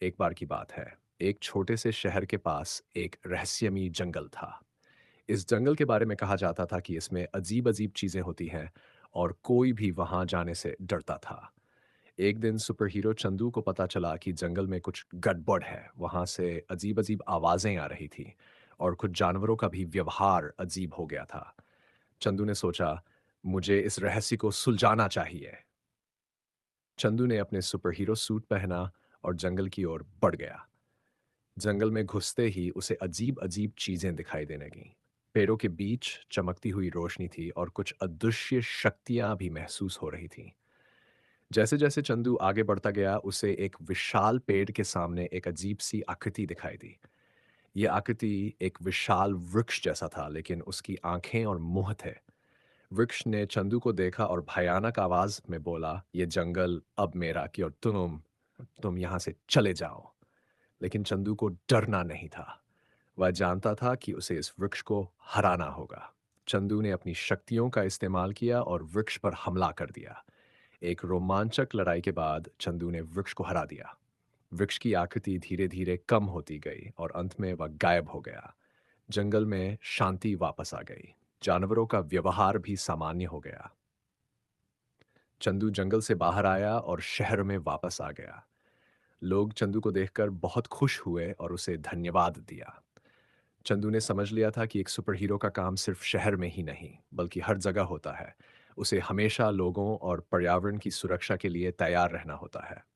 एक बार की बात है। एक छोटे से शहर के पास एक रहस्यमयी जंगल था। इस जंगल के बारे में कहा जाता था कि इसमें अजीब-अजीब चीज़ें होती हैं और कोई भी वहाँ जाने से डरता था। एक दिन सुपर हीरो चंदू को पता चला कि जंगल में कुछ गड़बड़ है। वहाँ से अजीब-अजीब आवाज़ें आ रही थीं और कुछ जानवरों का भी व्यवहार अजीब हो गया था। चंदू ने सोचा, मुझे इस रहस्य को सुलझाना चाहिए। चंदू ने अपने सुपर हीरो सूट पहना और जंगल की ओर बढ़ गया। जंगल में घुसते ही उसे अजीब-अजीब चीजें दिखाई देने लगीं। पेड़ों के बीच चमकती हुई रोशनी थी और कुछ अदृश्य शक्तियां भी महसूस हो रही थीं। जैसे-जैसे चंदू आगे बढ़ता गया, उसे एक विशाल पेड़ के सामने एक अजीब-सी आकृति दिखाई दी। यह आकृति एक विशाल वृक्ष जैसा था, लेकिन उसकी आंखें और मुंह थे। वृक्ष ने चंदू को देखा और भयानक आवाज में बोला, "यह जंगल अब मेरा कि और तुम यहां से चले जाओ।" लेकिन चंदू को डरना नहीं था। वह जानता था कि उसे इस वृक्ष को हराना होगा। चंदू ने अपनी शक्तियों का इस्तेमाल किया और वृक्ष पर हमला कर दिया। एक रोमांचक लड़ाई के बाद चंदू ने वृक्ष को हरा दिया। वृक्ष की आकृति धीरे-धीरे कम होती गई और अंत में वह गायब हो गया। जंगल में शांति वापस आ गई। जानवरों का व्यवहार भी सामान्य हो गया। चंदू जंगल से बाहर आया और शहर में वापस आ गया। लोग चंदू को देखकर बहुत खुश हुए और उसे धन्यवाद दिया। चंदू ने समझ लिया था कि एक सुपर हीरो का काम सिर्फ शहर में ही नहीं, बल्कि हर जगह होता है। उसे हमेशा लोगों और पर्यावरण की सुरक्षा के लिए तैयार रहना होता है।